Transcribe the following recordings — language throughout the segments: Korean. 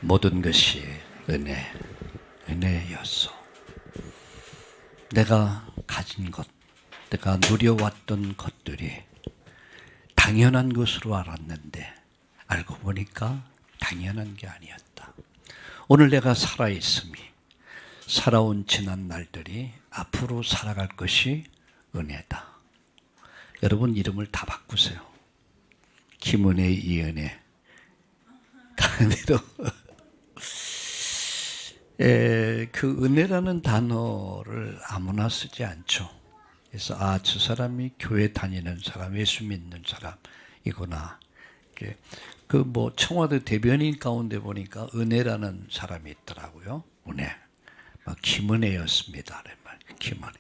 모든 것이 은혜였소. 내가 가진 것, 내가 누려왔던 것들이 당연한 것으로 알았는데 알고 보니까 당연한 게 아니었다. 오늘 내가 살아있음이, 살아온 지난 날들이 앞으로 살아갈 것이 은혜다. 여러분 이름을 다 바꾸세요. 김은혜, 이은혜. 그 은혜라는 단어를 아무나 쓰지 않죠. 그래서 저 사람이 교회 다니는 사람, 예수 믿는 사람이구나. 청와대 대변인 가운데 보니까 은혜라는 사람이 있더라고요. 은혜. 김은혜였습니다. 김은혜.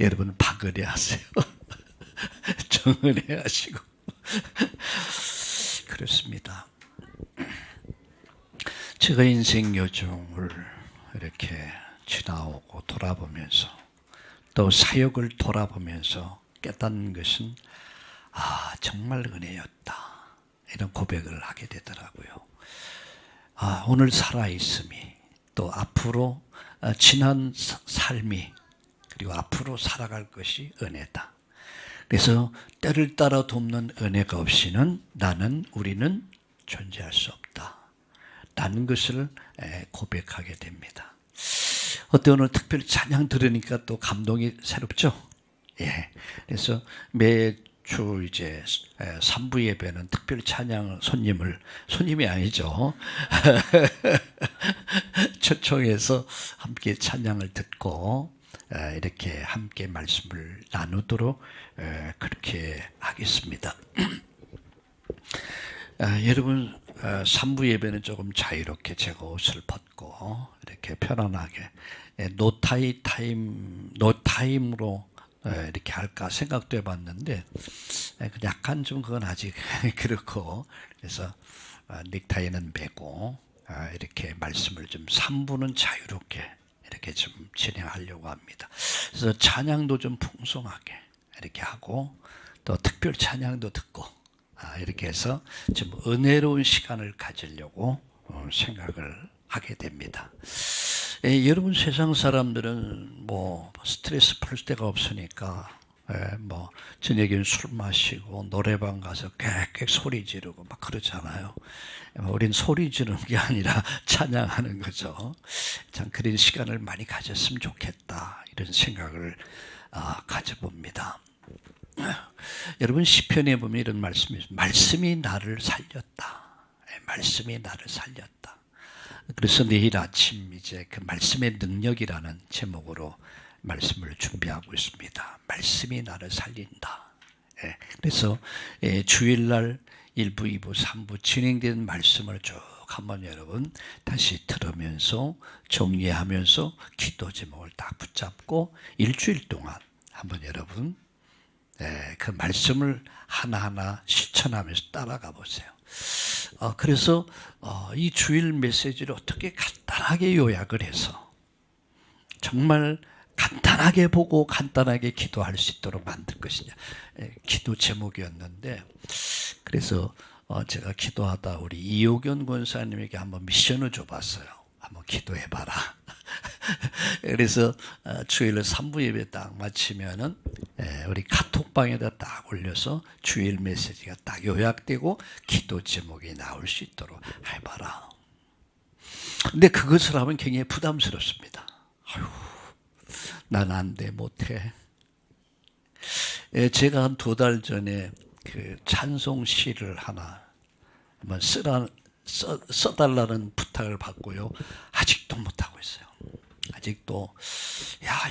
여러분 박은혜 하세요. 정은혜 하시고. 그렇습니다. 제가 인생 여정을 이렇게 지나오고 돌아보면서 또 사역을 돌아보면서 깨닫는 것은 정말 은혜였다. 이런 고백을 하게 되더라고요. 오늘 살아있음이 또 앞으로 지난 삶이 그리고 앞으로 살아갈 것이 은혜다. 그래서 때를 따라 돕는 은혜가 없이는 우리는 존재할 수 없다. 라는 것을 고백하게 됩니다. 어때 오늘 특별히 찬양 들으니까 또 감동이 새롭죠? 예. 그래서 매주 이제 3부 예배는 특별히 찬양 손님이 아니죠. 초청해서 함께 찬양을 듣고 이렇게 함께 말씀을 나누도록 그렇게 하겠습니다. 여러분 3부 예배는 조금 자유롭게 제가 옷을 벗고 이렇게 편안하게 노타임으로 이렇게 할까 생각도 해봤는데 약간 좀 그건 아직 그렇고 그래서 넥타이는 매고 이렇게 말씀을 좀 3부는 자유롭게 이렇게 좀 진행하려고 합니다. 그래서 찬양도 좀 풍성하게 이렇게 하고 또 특별 찬양도 듣고 이렇게 해서 좀 은혜로운 시간을 가지려고 생각을 하게 됩니다. 여러분 세상 사람들은 스트레스 풀 데가 없으니까 저녁에는 술 마시고 노래방 가서 꽥꽥 소리 지르고 막 그러잖아요. 우린 소리 지르는 게 아니라 찬양하는 거죠. 참 그런 시간을 많이 가졌으면 좋겠다 이런 생각을 가져봅니다. 여러분 시편에 보면 이런 말씀이 있습니다. 말씀이 나를 살렸다. 말씀이 나를 살렸다. 그래서 내일 아침 이제 그 말씀의 능력이라는 제목으로 말씀을 준비하고 있습니다. 말씀이 나를 살린다. 그래서 주일날 1부, 2부, 3부 진행된 말씀을 쭉 한번 여러분 다시 들으면서 정리하면서 기도 제목을 딱 붙잡고 일주일 동안 한번 여러분 그 말씀을 하나하나 실천하면서 따라가 보세요. 그래서 이 주일 메시지를 어떻게 간단하게 요약을 해서 정말 간단하게 보고 간단하게 기도할 수 있도록 만들 것이냐. 기도 제목이었는데 그래서 제가 기도하다 우리 이호견 권사님에게 한번 미션을 줘봤어요. 한번 기도해봐라. 그래서 주일날 3부 예배 딱 마치면은 우리 카톡방에다 딱 올려서 주일 메시지가 딱 요약되고 기도 제목이 나올 수 있도록 해봐라. 근데 그것을 하면 굉장히 부담스럽습니다. 난 안 돼, 못해. 제가 한 2달 전에 그 찬송 시를 하나 한번 써달라는 부탁을 받고요. 아직도 못하고 있어요. 아직도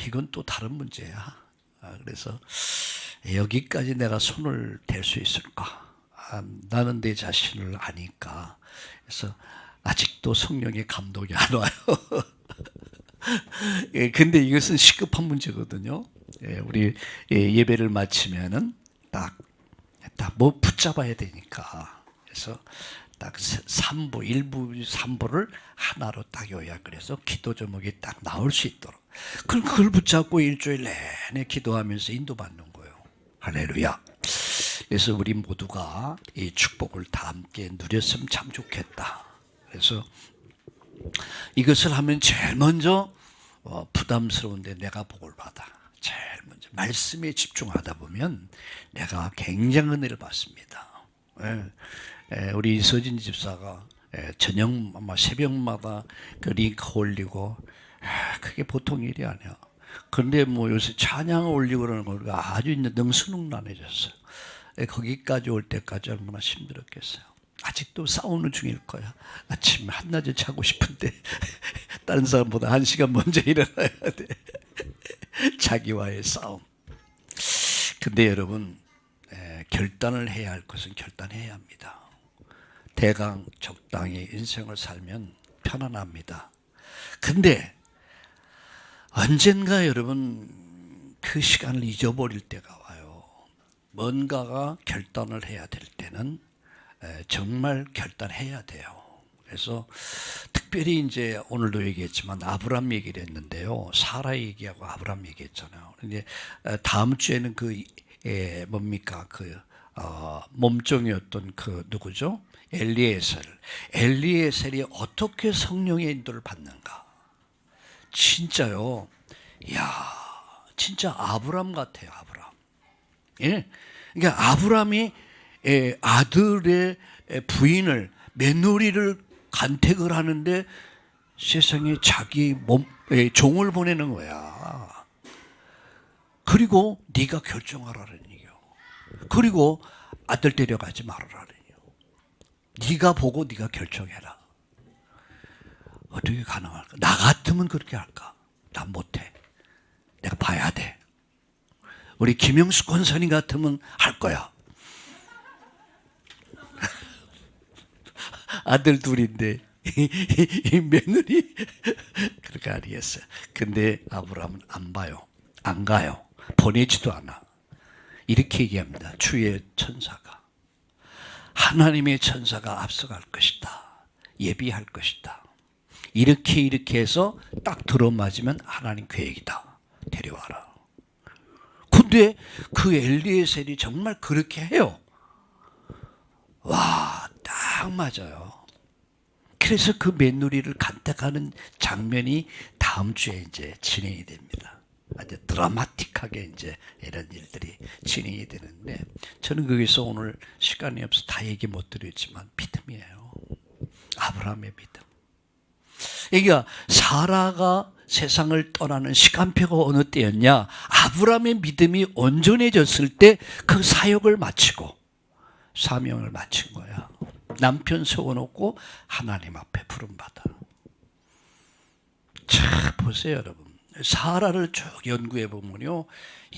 이건 또 다른 문제야. 그래서 여기까지 내가 손을 댈 수 있을까? 나는 내 자신을 아니까. 그래서 아직도 성령의 감동이 안 와요. 근데 이것은 시급한 문제거든요. 우리 예배를 마치면은 딱 붙잡아야 되니까. 그래서 딱 3부, 1부, 3부를 하나로 딱 요약을 해서 기도 제목이 딱 나올 수 있도록. 그걸 붙잡고 일주일 내내 기도하면서 인도받는 거예요. 할렐루야. 그래서 우리 모두가 이 축복을 다 함께 누렸으면 참 좋겠다. 그래서 이것을 하면 제일 먼저 부담스러운데 내가 복을 받아. 제일 먼저 말씀에 집중하다 보면 내가 굉장한 은혜를 받습니다. 우리 서진 집사가 저녁 아마 새벽마다 그 링크 올리고 그게 보통 일이 아니야. 그런데 뭐 요새 찬양을 올리고 그러는 거가 아주 이제 능수능란해졌어요. 거기까지 올 때까지 얼마나 힘들었겠어요. 아직도 싸우는 중일 거야. 아침 한낮에 자고 싶은데 다른 사람보다 1시간 먼저 일어나야 돼. 자기와의 싸움. 근데 여러분 결단을 해야 할 것은 결단해야 합니다. 대강 적당히 인생을 살면 편안합니다. 근데 언젠가 여러분 그 시간을 잊어버릴 때가 와요. 뭔가가 결단을 해야 될 때는 정말 결단해야 돼요. 그래서 특별히 이제 오늘도 얘기했지만 아브람 얘기를 했는데요. 사라 얘기하고 아브람 얘기했잖아요. 근데 다음 주에는 그 뭡니까 그 몸종이었던 그 누구죠? 엘리에셀이 어떻게 성령의 인도를 받는가? 진짜요. 이야, 진짜 아브람 같아요. 아브람. 예, 그러니까 아브람이 아들의 부인을 며느리를 간택을 하는데 세상에 자기 종을 보내는 거야. 그리고 네가 결정하라는 얘기요. 그리고 아들 데려가지 말아라는 얘기요. 네가 보고 네가 결정해라. 어떻게 가능할까? 나 같으면 그렇게 할까? 난 못해. 내가 봐야 돼. 우리 김영수 권사님 같으면 할 거야. 아들 둘인데 이 며느리 그렇게 아니었어요. 근데 아브라함은 안 봐요. 안 가요. 보내지도 않아. 이렇게 얘기합니다. 주의 천사가 하나님의 천사가 앞서갈 것이다. 예비할 것이다. 이렇게 해서 딱 들어맞으면 하나님 계획이다. 데려와라. 근데 그 엘리에셀이 정말 그렇게 해요. 와, 딱 맞아요. 그래서 그 며느리를 간택하는 장면이 다음 주에 이제 진행이 됩니다. 아주 드라마틱하게 이제 이런 일들이 진행이 되는데 저는 거기서 오늘 시간이 없어서 다 얘기 못 드렸지만 믿음이에요. 아브라함의 믿음. 그러니까 사라가 세상을 떠나는 시간표가 어느 때였냐? 아브라함의 믿음이 온전해졌을 때 그 사역을 마치고 사명을 마친 거야. 남편 세워놓고 하나님 앞에 부름받아. 자, 보세요 여러분. 사라를 쭉 연구해 보면요,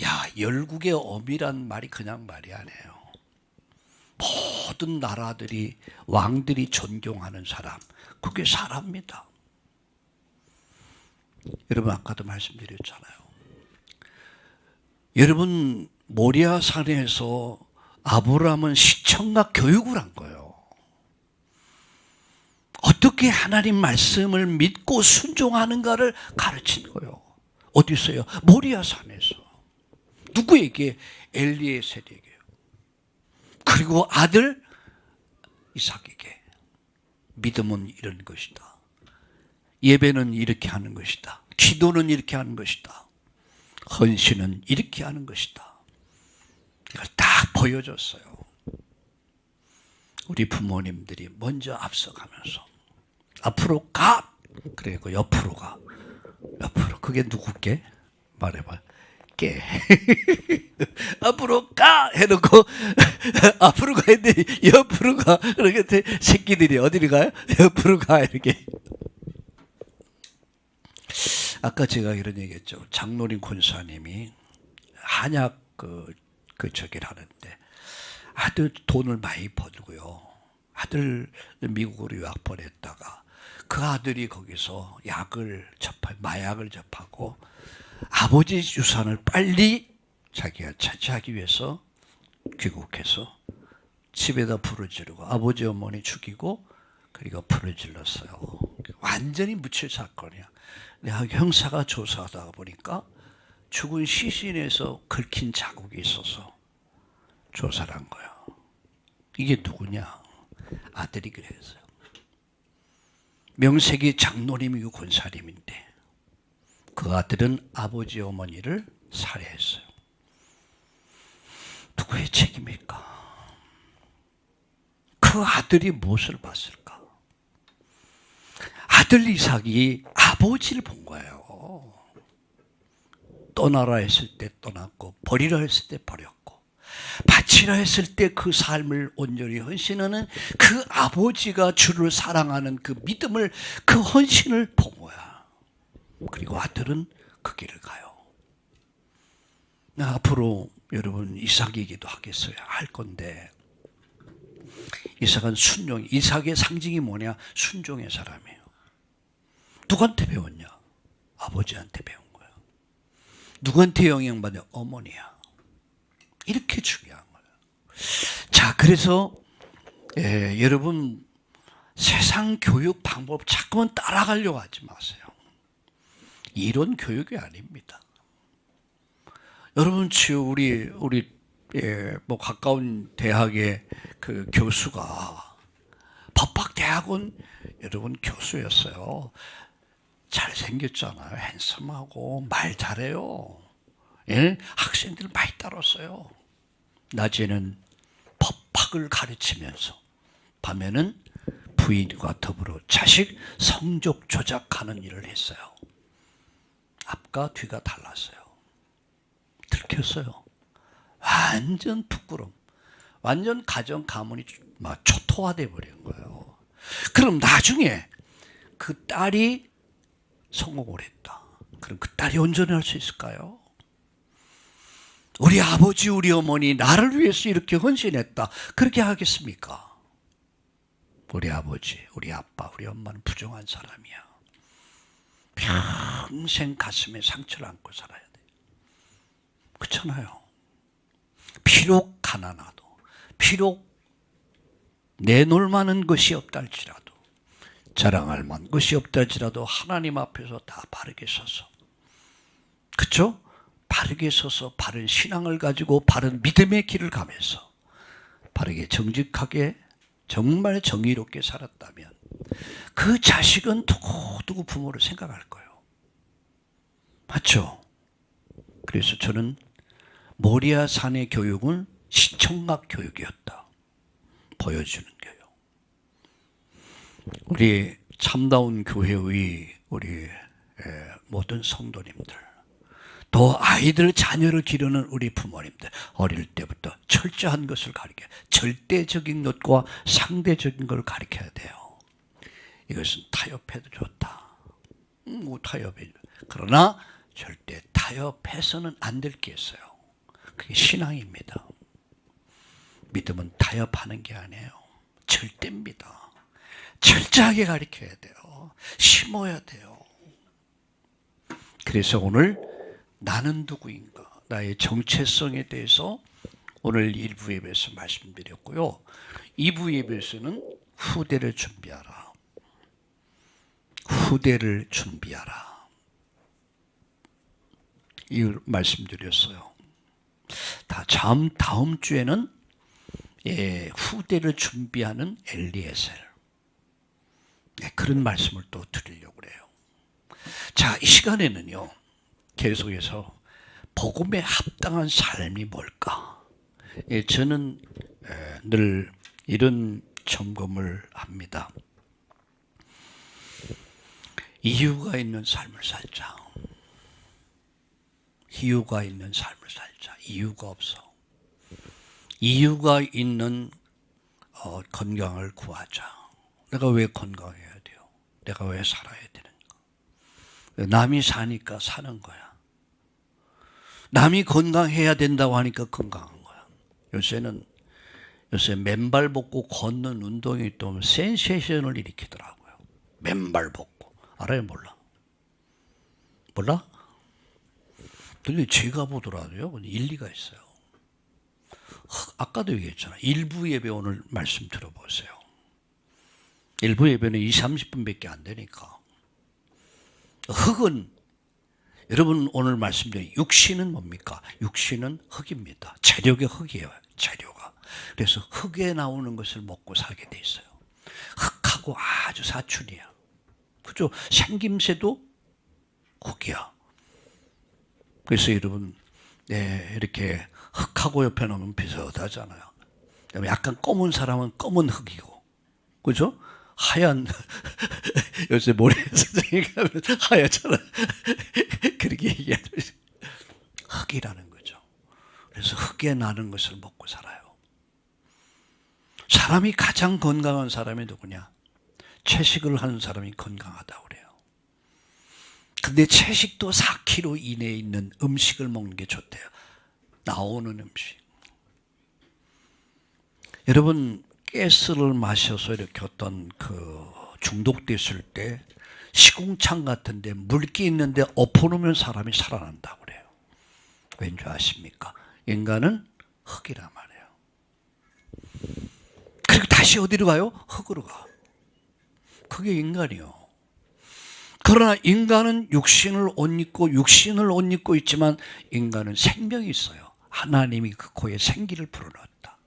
야, 열국의 어미란 말이 그냥 말이 아니에요. 모든 나라들이 왕들이 존경하는 사람, 그게 사라입니다. 여러분 아까도 말씀드렸잖아요. 여러분 모리아 산에서 아브라함은 시청각 교육을 한 거예요. 어떻게 하나님 말씀을 믿고 순종하는가를 가르친 거예요. 어디서요? 모리아 산에서. 누구에게? 엘리에셀에게요. 그리고 아들 이삭에게. 믿음은 이런 것이다. 예배는 이렇게 하는 것이다. 기도는 이렇게 하는 것이다. 헌신은 이렇게 하는 것이다. 이걸 딱 보여줬어요. 우리 부모님들이 먼저 앞서가면서 앞으로 가! 그리고 옆으로 가. 옆으로. 그게 누구께? 말해봐. 깨. 앞으로 가! 해놓고 앞으로 가야 돼. 옆으로 가. 그렇게 새끼들이 어디로 가요? 옆으로 가. 이렇게. 아까 제가 이런 얘기했죠. 장노린 권사님이 한약 저기를 하는데 아들 돈을 많이 벌고요. 아들 미국으로 유학 보냈다가 그 아들이 거기서 약을 마약을 접하고 아버지 유산을 빨리 자기가 차지하기 위해서 귀국해서 집에다 불을 지르고 아버지 어머니 죽이고 그리고 불을 질렀어요. 완전히 묻힐 사건이야. 형사가 조사하다 보니까 죽은 시신에서 긁힌 자국이 있어서 조사를 한 거야. 이게 누구냐? 아들이 그랬어요. 명색이 장로님이고 권사님인데 그 아들은 아버지 어머니를 살해했어요. 누구의 책임일까? 그 아들이 무엇을 봤을까? 아들 이삭이 아버지를 본 거예요. 떠나라 했을 때 떠났고 버리라 했을 때 버렸고 바치라 했을 때 그 삶을 온전히 헌신하는 그 아버지가 주를 사랑하는 그 믿음을, 그 헌신을 본 거야. 그리고 아들은 그 길을 가요. 앞으로 여러분 이삭 얘기도 하겠어요. 할 건데 이삭은 순종, 이삭의 상징이 뭐냐? 순종의 사람이에요. 누구한테 배웠냐? 아버지한테 배운 거야. 누구한테 영향받냐? 어머니야. 이렇게 중요한 거예요. 자, 그래서 여러분 세상 교육 방법 자꾸만 따라가려고 하지 마세요. 이런 교육이 아닙니다. 여러분 우리 뭐 가까운 대학의 그 교수가 법학대학원 여러분 교수였어요. 잘생겼잖아요. 핸섬하고 말 잘해요. 예? 학생들 많이 따랐어요. 낮에는 법학을 가르치면서 밤에는 부인과 더불어 자식 성적 조작하는 일을 했어요. 앞과 뒤가 달랐어요. 들켰어요. 완전 부끄럼. 완전 가정 가문이 막 초토화돼 버린 거예요. 그럼 나중에 그 딸이 성공을 했다. 그럼 그 딸이 온전히 할 수 있을까요? 우리 아버지, 우리 어머니 나를 위해서 이렇게 헌신했다. 그렇게 하겠습니까? 우리 아버지, 우리 아빠, 우리 엄마는 부정한 사람이야. 평생 가슴에 상처를 안고 살아야 돼. 그렇잖아요. 비록 가난하도, 비록 내놓을 만한 것이 없다 할지라도, 자랑할 만한 것이 없다 할지라도 하나님 앞에서 다 바르게 서서, 그렇죠? 바르게 서서 바른 신앙을 가지고 바른 믿음의 길을 가면서 바르게 정직하게 정말 정의롭게 살았다면 그 자식은 두고두고 부모를 생각할 거예요. 맞죠? 그래서 저는 모리아 산의 교육은 시청각 교육이었다. 보여주는 교육. 우리 참다운 교회의 우리 모든 성도님들, 또 아이들 자녀를 기르는 우리 부모님들, 어릴 때부터 철저한 것을 가르쳐요. 절대적인 것과 상대적인 걸 가르쳐야 돼요. 이것은 타협해도 좋다. 타협해. 그러나 절대 타협해서는 안 될 게 있어요. 그게 신앙입니다. 믿음은 타협하는 게 아니에요. 절대입니다. 철저하게 가르쳐야 돼요. 심어야 돼요. 그래서 오늘 나는 누구인가, 나의 정체성에 대해서 오늘 1부 예배에서 말씀드렸고요. 2부 예배에서는 후대를 준비하라. 후대를 준비하라. 이 말씀드렸어요. 다음 주에는 후대를 준비하는 엘리에셀, 그런 말씀을 또 드리려고 그래요. 자, 이 시간에는요, 계속해서 복음에 합당한 삶이 뭘까? 저는 늘 이런 점검을 합니다. 이유가 있는 삶을 살자. 이유가 있는 삶을 살자. 이유가 없어. 이유가 있는 건강을 구하자. 내가 왜 건강해야 돼요? 내가 왜 살아야 되는가? 남이 사니까 사는 거야. 남이 건강해야 된다고 하니까 건강한 거야. 요새 맨발 벗고 걷는 운동이 또 센세이션을 일으키더라고요. 맨발 벗고. 알아요? 몰라? 몰라? 근데 제가 보더라도요, 일리가 있어요. 아까도 얘기했잖아. 일부 예배 오늘 말씀 들어보세요. 일부 예배는 20, 30분밖에 안 되니까. 흙은, 여러분 오늘 말씀드린 육신은 뭡니까? 육신은 흙입니다. 재력의 흙이에요. 재료가. 그래서 흙에 나오는 것을 먹고 살게 돼 있어요. 흙하고 아주 사춘이야. 그죠? 생김새도 흙이야. 그래서 여러분, 이렇게 흙하고 옆에 놓으면 비슷하잖아요. 약간 검은 사람은 검은 흙이고, 그죠? 하얀, 요새 모래 선생님 가면 하얗잖아. 그렇게 얘기하는 흙이라는 거죠. 그래서 흙에 나는 것을 먹고 살아요. 사람이 가장 건강한 사람이 누구냐? 채식을 하는 사람이 건강하다고 그래요. 근데 채식도 4kg 이내에 있는 음식을 먹는 게 좋대요. 나오는 음식. 여러분, 가스를 마셔서 이렇게 어떤 중독됐을 때 시궁창 같은데 물기 있는데 엎어놓으면 사람이 살아난다고 그래요. 왠지 아십니까? 인간은 흙이란 말이에요. 그리고 다시 어디로 가요? 흙으로 가. 그게 인간이요. 그러나 인간은 육신을 옷 입고 있지만 인간은 생명이 있어요. 하나님이 그 코에 생기를 불어넣었다.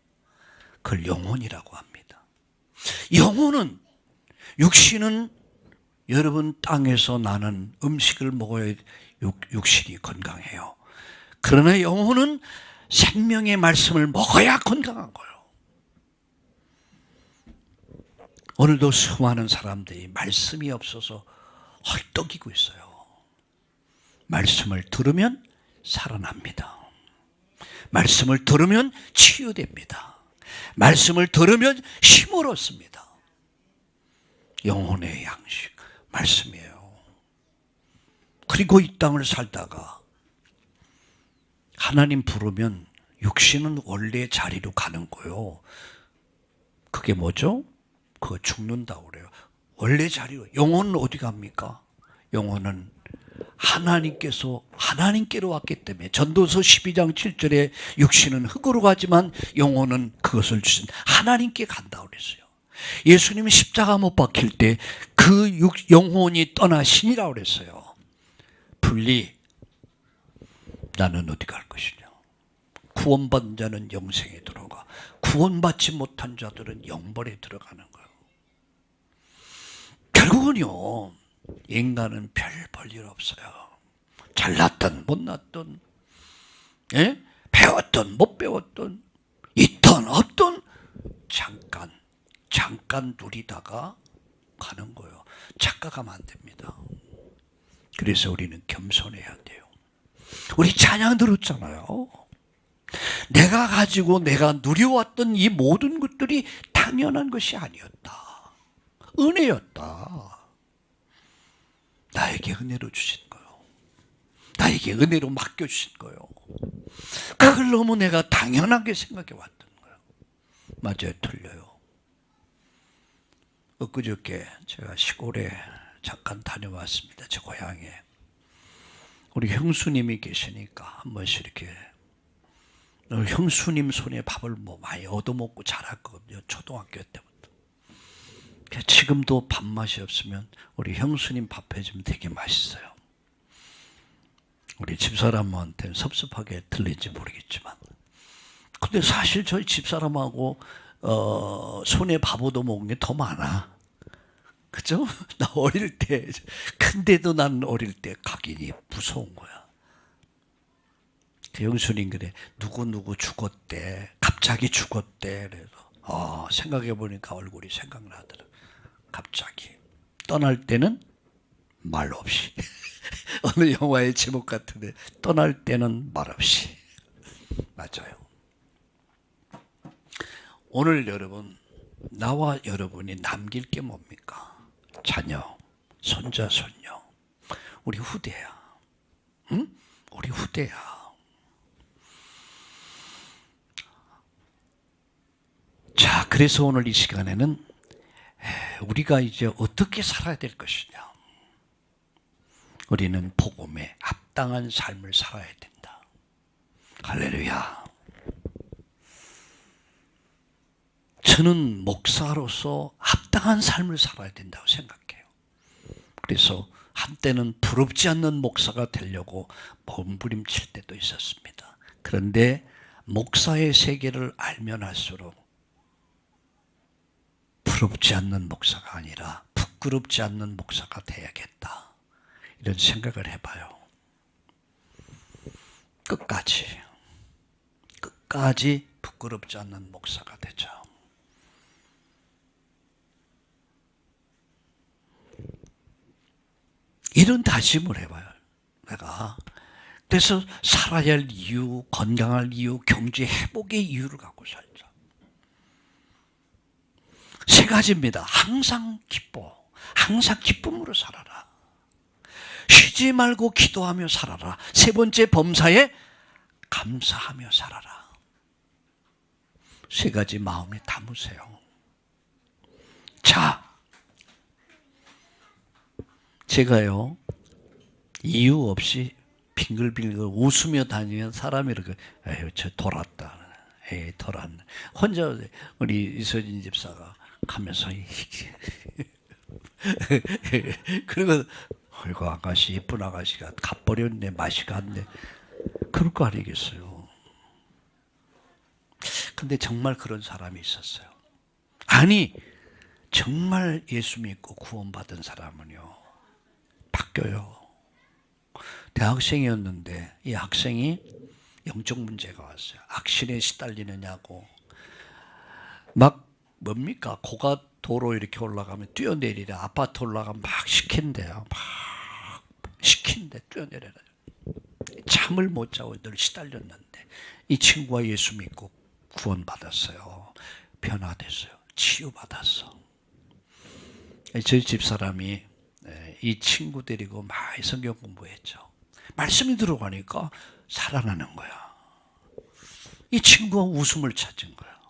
그걸 영혼이라고 합니다. 영혼은, 육신은 여러분 땅에서 나는 음식을 먹어야 육신이 건강해요. 그러나 영혼은 생명의 말씀을 먹어야 건강한 거예요. 오늘도 수많은 사람들이 말씀이 없어서 헐떡이고 있어요. 말씀을 들으면 살아납니다. 말씀을 들으면 치유됩니다. 말씀을 들으면 힘을 얻습니다. 영혼의 양식, 말씀이에요. 그리고 이 땅을 살다가 하나님 부르면 육신은 원래 자리로 가는 거예요. 그게 뭐죠? 그거 죽는다고 그래요. 원래 자리로. 영혼은 어디 갑니까? 영혼은 하나님께로 왔기 때문에 전도서 12장 7절에 육신은 흙으로 가지만 영혼은 그것을 주신 하나님께 간다고 그랬어요. 예수님이 십자가 못 박힐 때 그 영혼이 떠나시니라고 그랬어요. 분리. 나는 어디 갈 것이냐. 구원받은 자는 영생에 들어가. 구원받지 못한 자들은 영벌에 들어가는 거예요. 결국은요, 인간은 별 볼 일 없어요. 잘났든 못났든, 배웠든 못 배웠든, 있든 없든 잠깐 누리다가 가는 거예요. 착각하면 안 됩니다. 그래서 우리는 겸손해야 돼요. 우리 찬양 들었잖아요. 내가 가지고 내가 누려왔던 이 모든 것들이 당연한 것이 아니었다. 은혜였다. 나에게 은혜로 주신 거예요. 나에게 은혜로 맡겨주신 거예요. 그걸 너무 내가 당연하게 생각해 왔던 거예요. 맞아요, 틀려요. 엊그저께 제가 시골에 잠깐 다녀왔습니다. 제 고향에. 우리 형수님이 계시니까 한 번씩 이렇게 형수님 손에 밥을 많이 얻어먹고 자랐거든요. 초등학교 때부터. 지금도 밥맛이 없으면 우리 형수님 밥 해주면 되게 맛있어요. 우리 집사람한테는 섭섭하게 들릴지 모르겠지만, 근데 사실 저희 집사람하고 손에 밥 얻어먹은 게 더 많아. 그죠? 나 어릴 때, 근데도 난 어릴 때 각인이 무서운 거야. 그 형수님 그래, 누구 죽었대. 갑자기 죽었대. 그래서, 생각해보니까 얼굴이 생각나더라. 갑자기. 떠날 때는 말 없이. 어느 영화의 제목 같은데, 떠날 때는 말 없이. 맞아요. 오늘 여러분, 나와 여러분이 남길 게 뭡니까? 자녀, 손자, 손녀. 우리 후대야. 응? 우리 후대야. 자, 그래서 오늘 이 시간에는 우리가 이제 어떻게 살아야 될 것이냐. 우리는 복음에 합당한 삶을 살아야 된다. 할렐루야. 저는 목사로서 합당한 삶을 살아야 된다고 생각해요. 그래서 한때는 부럽지 않는 목사가 되려고 몸부림칠 때도 있었습니다. 그런데 목사의 세계를 알면 할수록 부럽지 않는 목사가 아니라 부끄럽지 않는 목사가 돼야겠다. 이런 생각을 해봐요. 끝까지 부끄럽지 않는 목사가 되죠. 이런 다짐을 해봐요. 내가 그래서 살아야 할 이유, 건강할 이유, 경제 회복의 이유를 갖고 살자. 세 가지입니다. 항상 기뻐. 항상 기쁨으로 살아라. 쉬지 말고 기도하며 살아라. 세 번째, 범사에 감사하며 살아라. 세 가지 마음에 담으세요. 자, 제가요, 이유 없이 빙글빙글 웃으며 다니면 사람이 이렇게, 에휴, 저 돌았다. 에이, 돌았네. 혼자 우리 이서진 집사가 가면서, 그리고, 아이고, 아가씨, 예쁜 아가씨가 가버렸네, 맛이 갔네. 그럴 거 아니겠어요. 근데 정말 그런 사람이 있었어요. 아니, 정말 예수 믿고 구원받은 사람은요, 바뀌어요. 대학생이었는데 이 학생이 영적 문제가 왔어요. 악신에 시달리느냐고 막 뭡니까? 고가도로 이렇게 올라가면 뛰어내리라. 아파트 올라가면 막 시킨대요. 막 시킨대 뛰어내려라. 잠을 못 자고 늘 시달렸는데 이 친구가 예수 믿고 구원받았어요. 변화됐어요. 치유받았어. 저희 집사람이 이 친구 데리고 많이 성경 공부했죠. 말씀이 들어가니까 살아나는 거야. 이 친구가 웃음을 찾은 거야.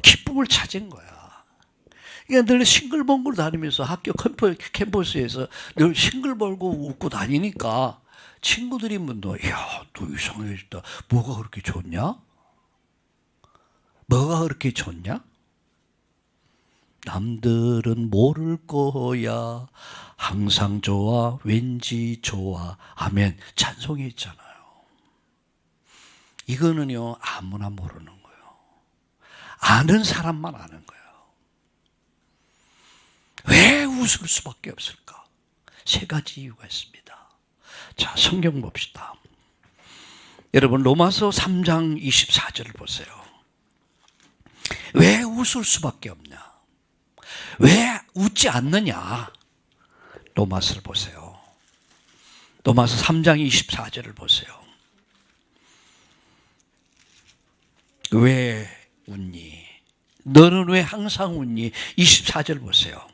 기쁨을 찾은 거야. 그러니까 늘 싱글벙글 다니면서 학교 캠퍼스에서 늘 싱글벙글 웃고 다니니까 친구들이 묻어, 야, 너 이상해졌다. 뭐가 그렇게 좋냐? 뭐가 그렇게 좋냐? 남들은 모를 거야. 항상 좋아. 왠지 좋아. 아멘. 찬송이 있잖아요. 이거는요, 아무나 모르는 거예요. 아는 사람만 아는 거예요. 왜 웃을 수밖에 없을까? 세 가지 이유가 있습니다. 자, 성경 봅시다. 여러분, 로마서 3장 24절을 보세요. 왜 웃을 수밖에 없냐? 왜 웃지 않느냐? 로마서를 보세요. 로마서 3장 24절을 보세요. 왜 웃니? 너는 왜 항상 웃니? 24절 보세요.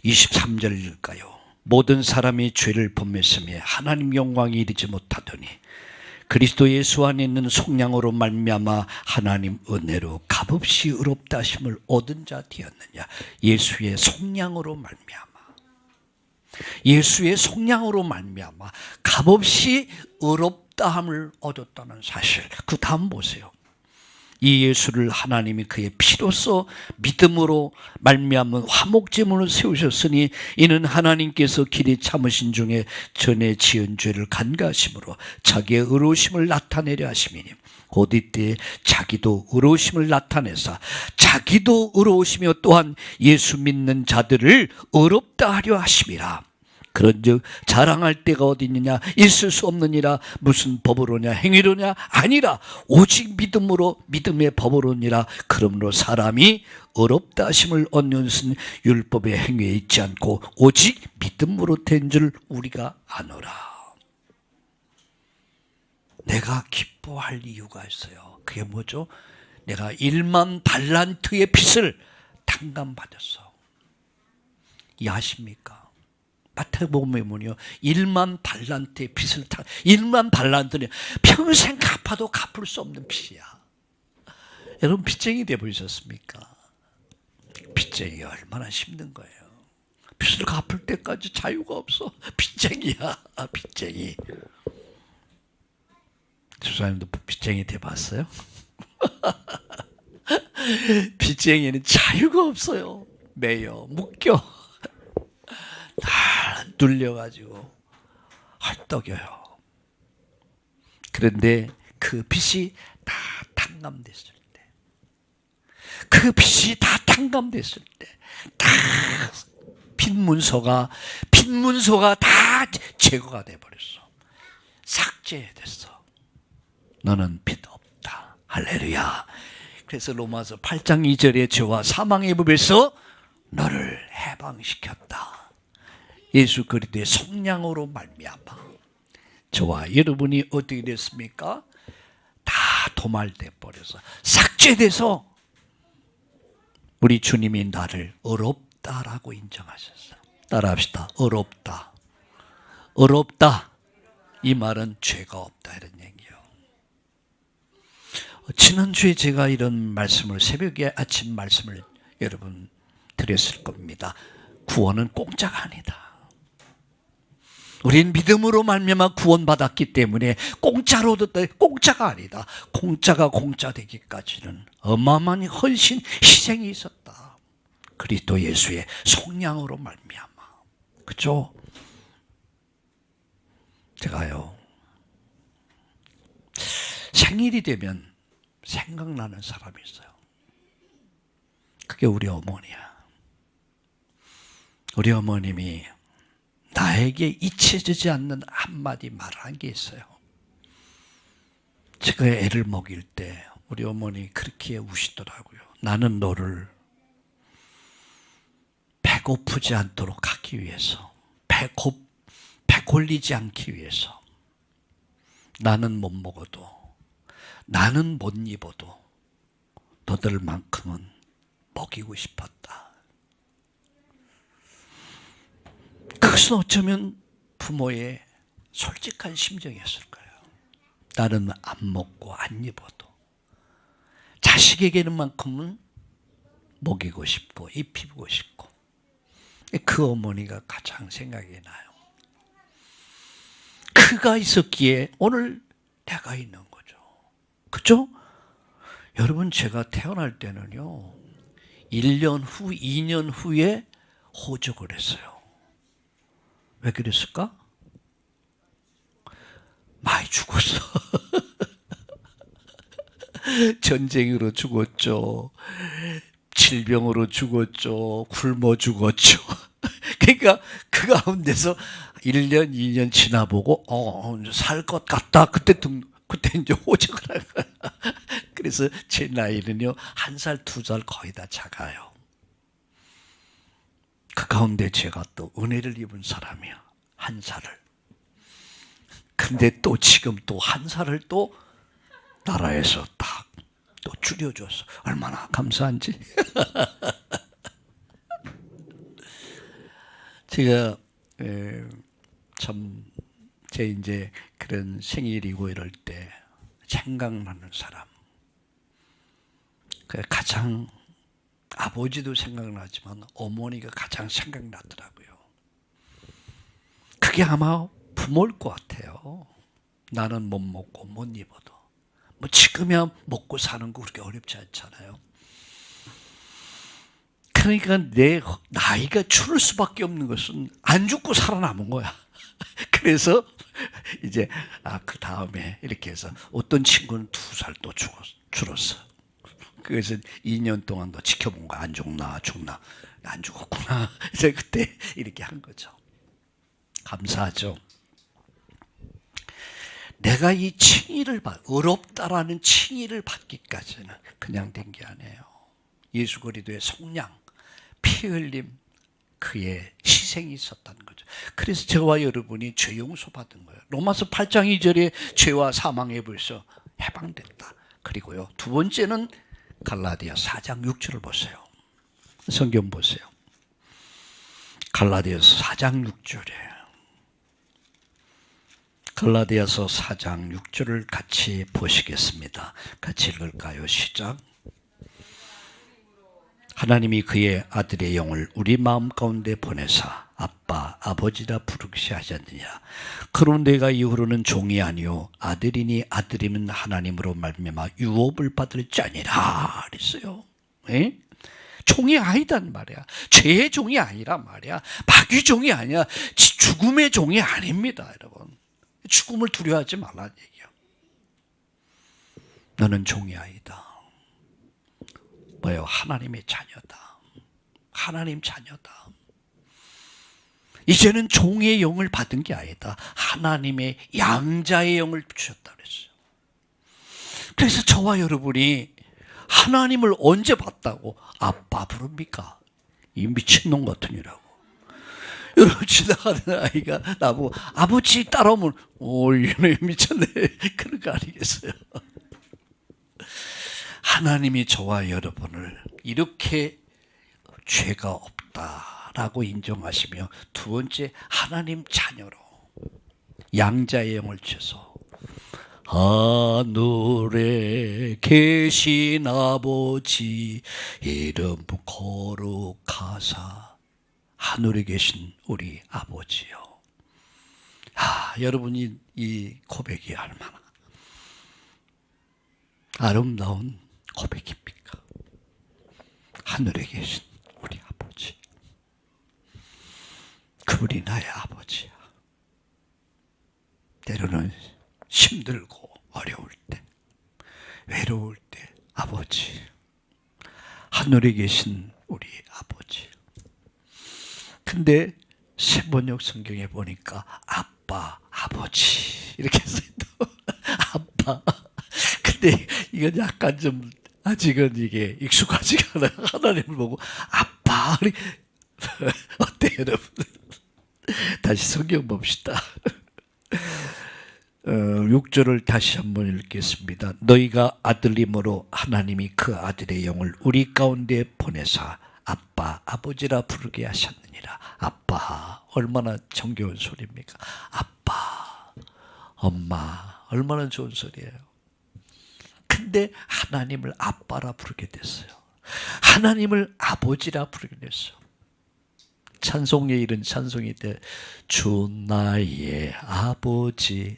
23절일까요? 모든 사람이 죄를 범했으며 하나님 영광이 이르지 못하더니 그리스도 예수 안에 있는 속량으로 말미암아 하나님 은혜로 값없이 의롭다 하심을 얻은 자 되었느냐. 예수의 속량으로 말미암아, 예수의 속량으로 말미암아 값없이 의롭다함을 얻었다는 사실. 그 다음 보세요. 이 예수를 하나님이 그의 피로써 믿음으로 말미암은 화목제물을 세우셨으니 이는 하나님께서 길이 참으신 중에 전에 지은 죄를 간과하심으로 자기의 의로우심을 나타내려 하심이니 곧 이때 자기도 의로우심을 나타내사 자기도 의로우시며 또한 예수 믿는 자들을 의롭다 하려 하심이라. 그런즉 자랑할 데가 어디 있느냐? 있을 수 없느니라. 무슨 법으로냐? 행위로냐? 아니라 오직 믿음으로 믿음의 법으로니라. 그러므로 사람이 의롭다 하심을 얻는 것은 율법의 행위에 있지 않고 오직 믿음으로 된 줄 우리가 아노라. 내가 기뻐할 이유가 있어요. 그게 뭐죠? 내가 1만 달란트의 빚을 탕감받았어. 이 아십니까? 마태복음에 보면요, 1만 달란트의 빚을 1만 달란트는 평생 갚아도 갚을 수 없는 빚이야. 여러분, 빚쟁이 되어보셨습니까? 빚쟁이가 얼마나 힘든 거예요. 빚을 갚을 때까지 자유가 없어. 빚쟁이야, 빚쟁이. 집사님도 빚쟁이 돼봤어요? 빚쟁이는 자유가 없어요. 매여 묶여. 다 눌려가지고 헐떡여요. 그런데 그 빚이 다 탕감됐을 때, 그 빚이 다 탕감됐을 때, 다 빚 문서가 다 제거가 돼버렸어. 삭제됐어. 너는 빚 없다. 할렐루야. 그래서 로마서 8장 2절에 죄와 사망의 법에서 너를 해방시켰다. 예수 그리스도의 속량으로 말미암아 저와 여러분이 어떻게 됐습니까? 다 도말돼 버려서 삭제돼서 우리 주님이 나를 의롭다라고 인정하셨어요. 따라합시다. 의롭다. 의롭다. 이 말은 죄가 없다 이런 얘기예요. 지난주에 제가 이런 말씀을 새벽에 아침 말씀을 여러분 드렸을 겁니다. 구원은 공짜가 아니다. 우린 믿음으로 말미암아 구원받았기 때문에 공짜로 듣다 공짜가 아니다. 공짜가 공짜 되기까지는 어마어마한 헌신 희생이 있었다. 그리스도 예수의 속량으로 말미암아. 그죠? 제가요 생일이 되면 생각나는 사람이 있어요. 그게 우리 어머니야. 우리 어머님이 나에게 잊혀지지 않는 한마디 말을 한 게 있어요. 제가 애를 먹일 때 우리 어머니 그렇게 우시더라고요. 나는 너를 배고프지 않도록 하기 위해서, 배골리지 않기 위해서 나는 못 먹어도, 나는 못 입어도 너들만큼은 먹이고 싶었다. 그것은 어쩌면 부모의 솔직한 심정이었을 거예요. 나는 안 먹고 안 입어도 자식에게는 만큼은 먹이고 싶고 입히고 싶고. 그 어머니가 가장 생각이 나요. 그가 있었기에 오늘 내가 있는 거죠. 그죠? 여러분 제가 태어날 때는요 1년 후, 2년 후에 호적을 했어요. 왜 그랬을까? 많이 죽었어. 전쟁으로 죽었죠. 질병으로 죽었죠. 굶어 죽었죠. 그러니까 그 가운데서 1년, 2년 지나보고 살 것 같다. 그때 이제 호적을 한 거야. 그래서 제 나이는요 1살, 2살 거의 다 작아요. 그 가운데 제가 또 은혜를 입은 사람이야. 1살을. 근데 또 지금 또 1살을 또 나라에서 딱 또 줄여줬어. 얼마나 감사한지. 제가 참 제 이제 그런 생일이고 이럴 때 생각나는 사람. 그 가장 아버지도 생각나지만 어머니가 가장 생각나더라고요. 그게 아마 부모일 것 같아요. 나는 못 먹고 못 입어도. 뭐 지금이야 먹고 사는 거 그렇게 어렵지 않잖아요. 그러니까 내 나이가 추를 수밖에 없는 것은 안 죽고 살아남은 거야. 그래서 이제 그 다음에 이렇게 해서 어떤 친구는 2살 또 줄었어. 그래서 2년 동안 더 지켜본 거야. 안 죽나. 안 죽었구나. 이제 그때 이렇게 한 거죠. 감사하죠. 내가 이 칭의를 의롭다라는 칭의를 받기까지는 그냥 된 게 아니에요. 예수 그리스도의 속량, 피 흘림, 그의 희생이 있었다는 거죠. 그래서 저와 여러분이 죄 용서 받은 거예요. 로마서 8장 2절에 죄와 사망에 벌써 해방됐다. 그리고요. 두 번째는 갈라디아 4장 6절을 보세요. 성경 보세요. 갈라디아서 4장 6절에 갈라디아서 4장 6절을 같이 보시겠습니다. 같이 읽을까요? 시작. 하나님이 그의 아들의 영을 우리 마음 가운데 보내사 아빠, 아버지라 부르시 하셨느냐. 그럼 내가 이후로는 종이 아니요 아들이니 아들이면 하나님으로 말미암아 유업을 받을 자니라 그랬어요. 에? 종이 아니단 말이야. 죄의 종이 아니라 말이야. 마귀 종이 아니야. 죽음의 종이 아닙니다, 여러분. 죽음을 두려워하지 말라는 얘기야. 너는 종이 아니다. 뭐예요? 하나님의 자녀다. 하나님 자녀다. 이제는 종의 영을 받은 게 아니다. 하나님의 양자의 영을 주셨다 그랬어요. 그래서 저와 여러분이 하나님을 언제 봤다고 아빠 부릅니까? 이 미친놈 같으니라고. 여러분 지나가는 아이가 나보고 아버지 따라오면 이놈 미쳤네 그런 거 아니겠어요? 하나님이 저와 여러분을 이렇게 죄가 없다라고 인정하시며, 두 번째 하나님 자녀로 양자의 영을 주셔서 하늘에 계신 아버지 이름 거룩하사, 하늘에 계신 우리 아버지요. 여러분이 이 고백이 얼마나 아름다운 고백입니까? 하늘에 계신 우리 아버지, 그분이 나의 아버지야. 때로는 힘들고 어려울 때, 외로울 때 아버지, 하늘에 계신 우리 아버지. 근데 세번역 성경에 보니까 아빠, 아버지 이렇게 써있다. 아빠. 근데 이건 약간 좀 아직은 이게 익숙하지가 않아요. 하나님을 보고 아빠. 어때요 여러분? 다시 성경 봅시다. 6절을 다시 한번 읽겠습니다. 너희가 아들임으로 하나님이 그 아들의 영을 우리 가운데 보내사 아빠, 아버지라 부르게 하셨느니라. 아빠, 얼마나 정겨운 소리입니까? 아빠, 엄마, 얼마나 좋은 소리예요. 근데 하나님을 아빠라 부르게 됐어요. 하나님을 아버지라 부르게 됐어요. 찬송에 이른 찬송이 때 주 나의 아버지,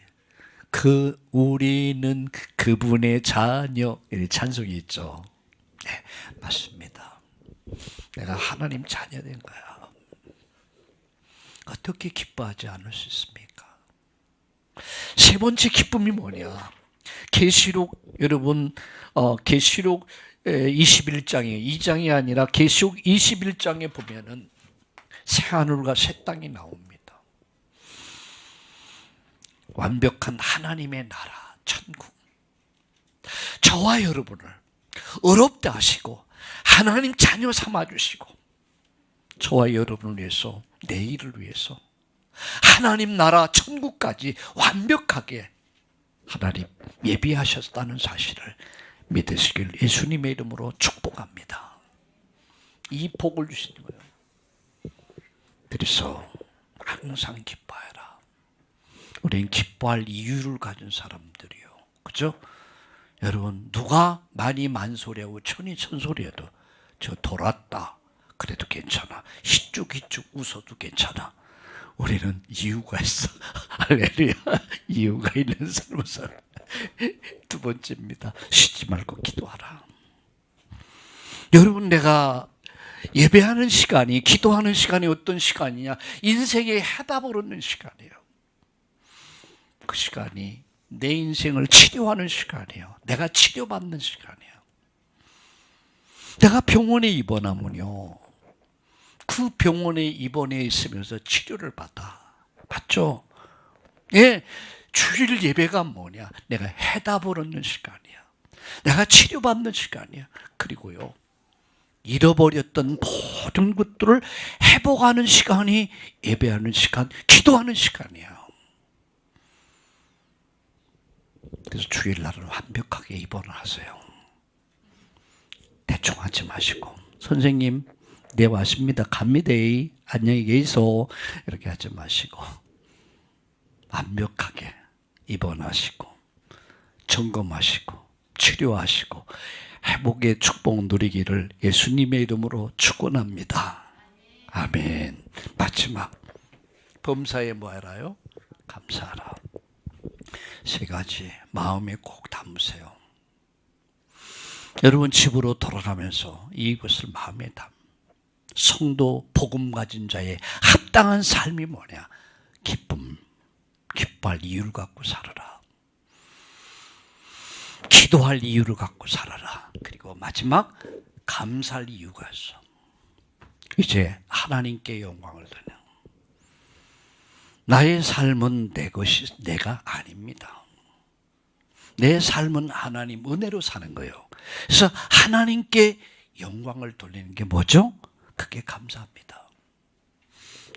우리는 그분의 자녀, 이 찬송이 있죠. 네, 맞습니다. 내가 하나님 자녀된 거야. 어떻게 기뻐하지 않을 수 있습니까? 세 번째 기쁨이 뭐냐? 계시록, 여러분, 계시록 21장에, 2장이 아니라 계시록 21장에 보면은 새하늘과 새 땅이 나옵니다. 완벽한 하나님의 나라, 천국. 저와 여러분을 의롭다 하시고 하나님 자녀 삼아주시고, 저와 여러분을 위해서, 내일을 위해서 하나님 나라 천국까지 완벽하게 하나님 예비하셨다는 사실을 믿으시길 예수님의 이름으로 축복합니다. 이 복을 주시는 거예요. 그래서 항상 기뻐해라. 우리는 기뻐할 이유를 가진 사람들이요. 그죠? 여러분, 누가 많이 만소리하고 천이 천소리해도 저 돌았다 그래도 괜찮아. 희죽희죽 웃어도 괜찮아. 우리는 이유가 있어. 할렐루야. 이유가 있는 삶을 살아. 두 번째입니다. 쉬지 말고 기도하라. 여러분, 내가 예배하는 시간이, 기도하는 시간이 어떤 시간이냐? 인생의 해답을 얻는 시간이에요. 그 시간이 내 인생을 치료하는 시간이에요. 내가 치료받는 시간이에요. 내가 병원에 입원하면요, 그 병원에 입원해 있으면서 치료를 받죠? 예, 주일 예배가 뭐냐? 내가 해답을 얻는 시간이야. 내가 치료받는 시간이야. 그리고요, 잃어버렸던 모든 것들을 회복하는 시간이 예배하는 시간, 기도하는 시간이야. 그래서 주일날은 완벽하게 입원을 하세요. 대충 하지 마시고, 선생님 네 왔습니다, 갑니다, 안녕히 계소, 이렇게 하지 마시고 완벽하게 입원하시고 점검하시고 치료하시고 회복의 축복 누리기를 예수님의 이름으로 축원합니다. 아멘. 마지막, 범사에 뭐 하라요? 감사하라. 세 가지 마음에 꼭 담으세요. 여러분, 집으로 돌아가면서 이것을 마음에 담. 성도 복음 가진 자의 합당한 삶이 뭐냐? 기쁨, 기뻐할 이유를 갖고 살아라. 기도할 이유를 갖고 살아라. 그리고 마지막, 감사할 이유가 있어. 이제 하나님께 영광을 드려. 나의 삶은 내 것이 내가 아닙니다. 내 삶은 하나님 은혜로 사는 거예요. 그래서 하나님께 영광을 돌리는 게 뭐죠? 그게 감사합니다.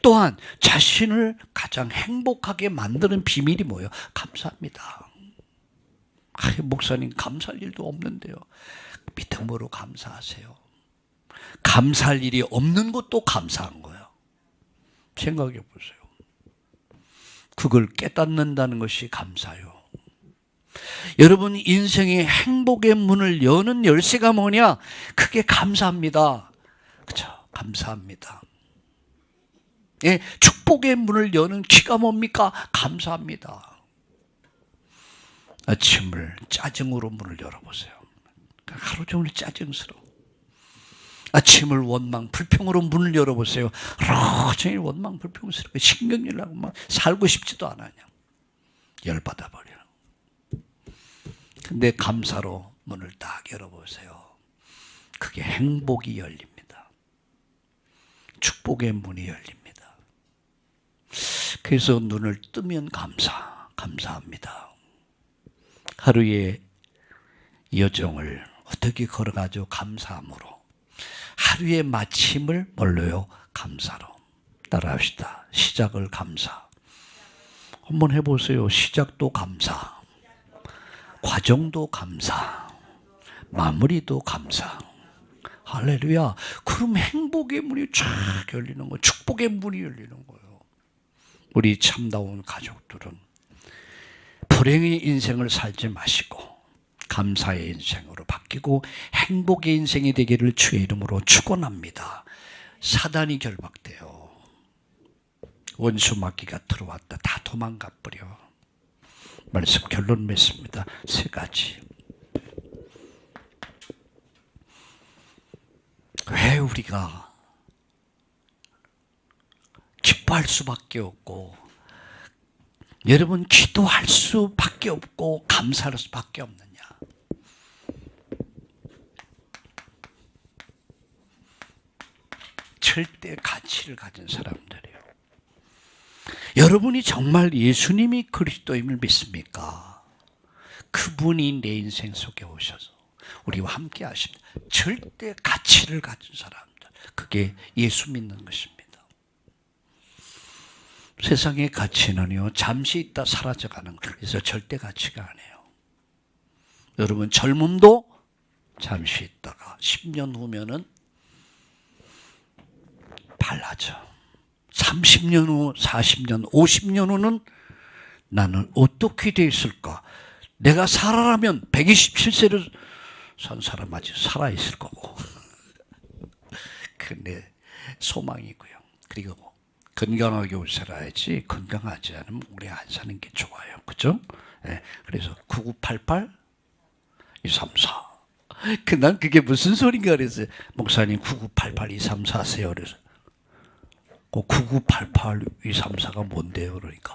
또한 자신을 가장 행복하게 만드는 비밀이 뭐예요? 감사합니다. 목사님 감사할 일도 없는데요. 믿음으로 감사하세요. 감사할 일이 없는 것도 감사한 거예요. 생각해 보세요. 그걸 깨닫는다는 것이 감사요. 여러분 인생의 행복의 문을 여는 열쇠가 뭐냐? 그게 감사합니다. 그렇죠? 감사합니다. 예, 축복의 문을 여는 키가 뭡니까? 감사합니다. 아침을 짜증으로 문을 열어보세요. 하루 종일 짜증스러워. 아침을 원망, 불평으로 문을 열어보세요. 하루 종일 원망, 불평스럽게 신경질 나고 막 살고 싶지도 않아요. 열받아 버려요. 근데 감사로 문을 딱 열어보세요. 그게 행복이 열립니다. 축복의 문이 열립니다. 그래서 눈을 뜨면 감사합니다. 하루의 여정을 어떻게 걸어가죠? 감사함으로. 하루의 마침을 뭘로요? 감사로. 따라합시다. 시작을 감사. 한번 해보세요. 시작도 감사. 과정도 감사. 마무리도 감사. 할렐루야. 그럼 행복의 문이 쫙 열리는 거예요. 축복의 문이 열리는 거예요. 우리 참다운 가족들은 불행의 인생을 살지 마시고 감사의 인생으로 바뀌고 행복의 인생이 되기를 주의 이름으로 축원합니다. 사단이 결박돼요. 원수 마귀가 들어왔다. 다 도망가 버려. 말씀 결론 맺습니다. 세 가지. 왜 우리가 기뻐할 수밖에 없고 여러분 기도할 수밖에 없고 감사할 수밖에 없느냐? 절대 가치를 가진 사람들이에요. 여러분이 정말 예수님이 그리스도임을 믿습니까? 그분이 내 인생 속에 오셔서 우리와 함께 하십니다. 절대 가치를 가진 사람들. 그게 예수 믿는 것입니다. 세상의 가치는요, 잠시 있다 사라져가는 거예요. 그래서 절대 가치가 아니에요. 여러분, 젊음도 잠시 있다가 10년 후면은 달라져. 30년 후, 40년, 50년 후는 나는 어떻게 돼 있을까? 내가 살아라면 127세를 산 사람 아직 살아있을 거고. 그내 소망이고요. 그리고 건강하게 살아야지 건강하지 않으면 오래 안 사는 게 좋아요. 그죠? 네. 그래서 9988 234. 난 그게 무슨 소린가 그랬어요. 목사님 9988 234 하세요. 그래서 9988 234가 뭔데요? 그러니까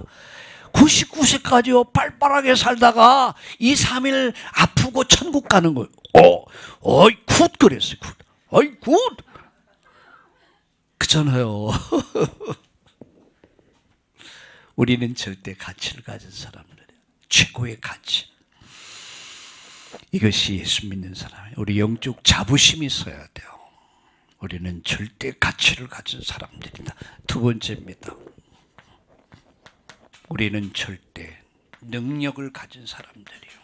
99세까지요 빨빨하게 살다가 2, 3일 아프고 천국 가는 거예요. 어이 굿 그랬어요. 굿. 어이 굿. 그잖아요. 우리는 절대 가치를 가진 사람들이에요. 최고의 가치. 이것이 예수 믿는 사람이에요. 우리 영적 자부심이 있어야 돼요. 우리는 절대 가치를 가진 사람들이다. 두 번째입니다. 우리는 절대 능력을 가진 사람들이에요.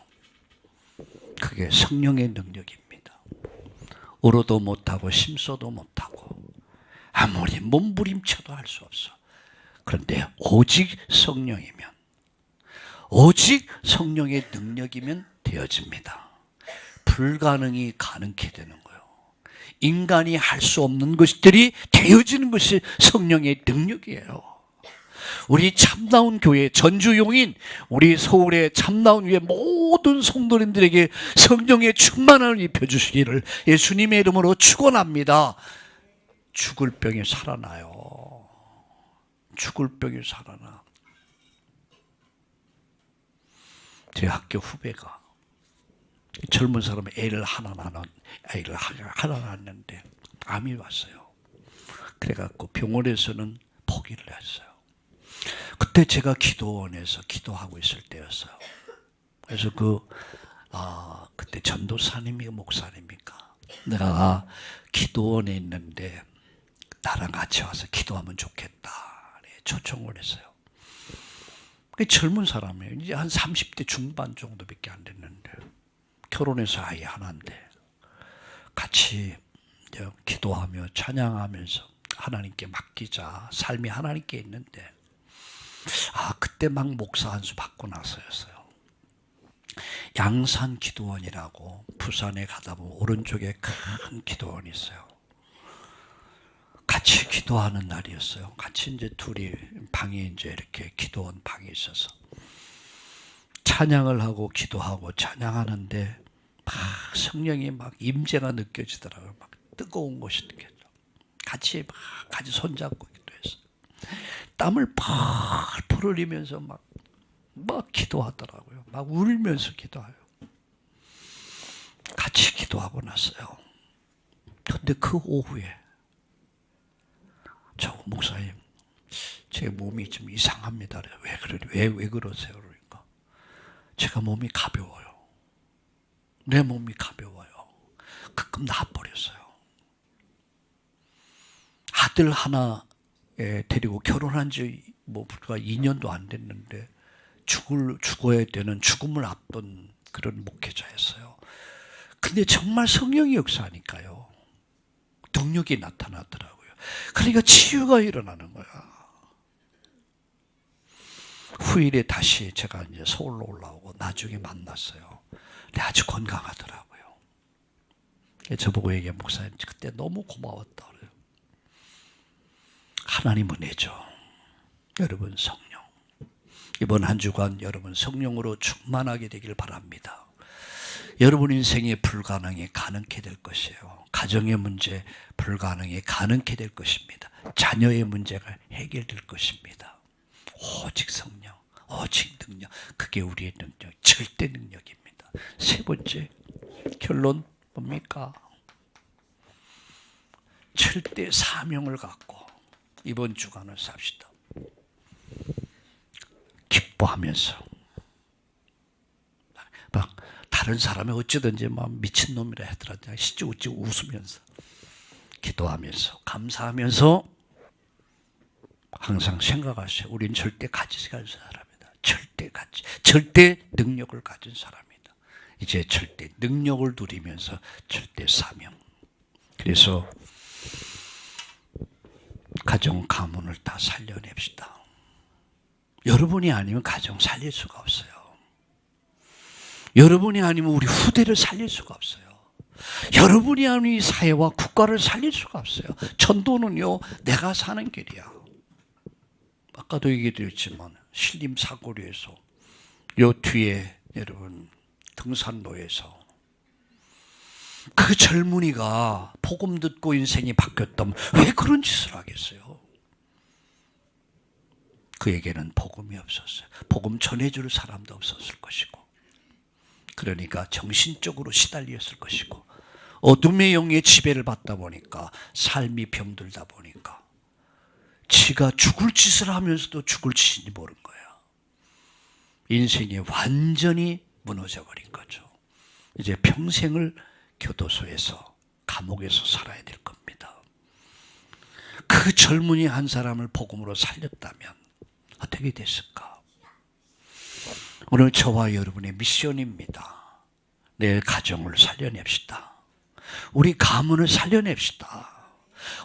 그게 성령의 능력입니다. 울어도 못하고 심소도 못하고 아무리 몸부림쳐도 할 수 없어. 그런데 오직 성령이면, 오직 성령의 능력이면 되어집니다. 불가능이 가능케 되는 거예요. 인간이 할 수 없는 것들이 되어지는 것이 성령의 능력이에요. 우리 참나온 교회 전주용인 우리 서울의 참나온 교회 모든 성도님들에게 성령의 충만함을 입혀주시기를 예수님의 이름으로 축원합니다. 죽을 병이 살아나요. 죽을 병이 살아나. 제 학교 후배가 젊은 사람은 애를 하나 낳았는데 암이 왔어요. 그래갖고 병원에서는 포기를 했어요. 그때 제가 기도원에서 기도하고 있을 때였어요. 그래서 그때 전도사님이 목사님입니까? 내가 기도원에 있는데 나랑 같이 와서 기도하면 좋겠다. 초청을 했어요. 젊은 사람이에요. 이제 한 30대 중반 정도밖에 안 됐는데 결혼해서 아이 하나인데 같이 기도하며 찬양하면서 하나님께 맡기자. 삶이 하나님께 있는데 그때 막 목사 한 수 받고 나서였어요. 양산 기도원이라고 부산에 가다 보면 오른쪽에 큰 기도원이 있어요. 같이 기도하는 날이었어요. 같이 이제 둘이 방에 이제 이렇게 기도원 방에 있어서 찬양을 하고 기도하고 찬양하는데 막 성령이 막 임재가 느껴지더라고요. 막 뜨거운 것이 느껴져. 같이 손잡고 기도했어요. 땀을 펄펄 흘리면서 막 기도하더라고요. 막 울면서 기도해요. 같이 기도하고 났어요. 근데 그 오후에 저 목사님, 제 몸이 좀 이상합니다. 왜 그러세요? 그러니까 제가 몸이 가벼워요. 내 몸이 가벼워요. 가끔 나와버렸어요. 아들 하나 데리고 결혼한 지 불과 2년도 안 됐는데 죽어야 되는 죽음을 앞둔 그런 목회자였어요. 근데 정말 성령이 역사하니까요. 능력이 나타나더라고요. 그러니까 치유가 일어나는 거야. 후일에 다시 제가 이제 서울로 올라오고 나중에 만났어요. 근데 아주 건강하더라고요. 저보고 얘기해, 목사님 그때 너무 고마웠다 그래요. 하나님은 은혜죠. 여러분 성령. 이번 한 주간 여러분 성령으로 충만하게 되길 바랍니다. 여러분 인생에 불가능이 가능케 될 것이에요. 가정의 문제 불가능이 가능케 될 것입니다. 자녀의 문제가 해결될 것입니다. 오직 성령, 오직 능력, 그게 우리의 능력, 절대 능력입니다. 세 번째 결론 뭡니까? 절대 사명을 갖고 이번 주간을 삽시다. 기뻐하면서 막 다른 사람이 어찌든지 막 미친놈이라 하더라도 시ጭ우ጭ 웃으면서 기도하면서 감사하면서 항상 생각하세요. 우린 절대 가치 가진 사람이다. 절대 가치, 절대 능력을 가진 사람이다. 이제 절대 능력을 누리면서 절대 사명. 그래서 가정 가문을 다 살려냅시다. 여러분이 아니면 가정 살릴 수가 없어요. 여러분이 아니면 우리 후대를 살릴 수가 없어요. 여러분이 아니면 이 사회와 국가를 살릴 수가 없어요. 전도는요, 내가 사는 길이야. 아까도 얘기드렸지만 신림 사거리에서 요 뒤에 여러분 등산로에서 그 젊은이가 복음 듣고 인생이 바뀌었다면 왜 그런 짓을 하겠어요? 그에게는 복음이 없었어요. 복음 전해줄 사람도 없었을 것이고, 그러니까 정신적으로 시달렸을 것이고, 어둠의 영의 지배를 받다 보니까 삶이 병들다 보니까 지가 죽을 짓을 하면서도 죽을 짓인지 모른 거예요. 인생이 완전히 무너져 버린 거죠. 이제 평생을 교도소에서 감옥에서 살아야 될 겁니다. 그 젊은이 한 사람을 복음으로 살렸다면 어떻게 됐을까? 오늘 저와 여러분의 미션입니다. 내 가정을 살려냅시다. 우리 가문을 살려냅시다.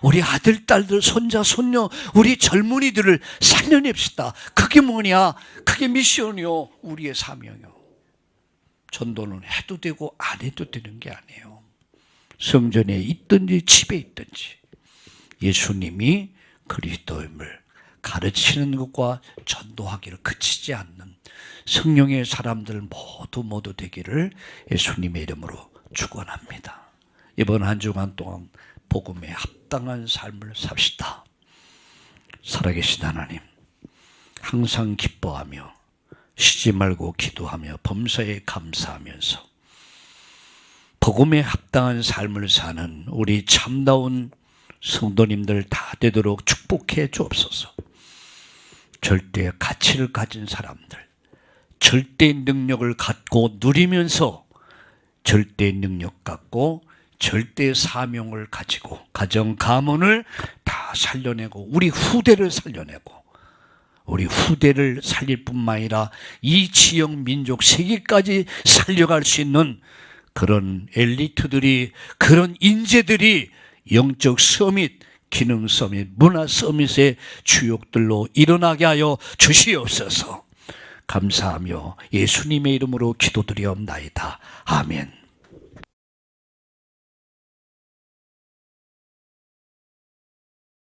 우리 아들, 딸들, 손자, 손녀, 우리 젊은이들을 살려냅시다. 그게 뭐냐? 그게 미션이요. 우리의 사명이요. 전도는 해도 되고 안 해도 되는 게 아니에요. 성전에 있든지 집에 있든지 예수님이 그리스도임을 가르치는 것과 전도하기를 그치지 않는 성령의 사람들 모두 되기를 예수님의 이름으로 축원합니다. 이번 한 주간 동안 복음에 합당한 삶을 삽시다. 살아계신 하나님, 항상 기뻐하며 쉬지 말고 기도하며 범사에 감사하면서 복음에 합당한 삶을 사는 우리 참다운 성도님들 다 되도록 축복해 주옵소서. 절대 가치를 가진 사람들, 절대 능력을 갖고 누리면서 절대 능력 갖고 절대 사명을 가지고 가정 가문을 다 살려내고 우리 후대를 살려내고 우리 후대를 살릴 뿐만 아니라 이 지역 민족 세계까지 살려갈 수 있는 그런 엘리트들이, 그런 인재들이 영적 서밋, 기능 서밋, 문화 서밋의 주역들로 일어나게 하여 주시옵소서. 감사하며 예수님의 이름으로 기도드리옵나이다. 아멘.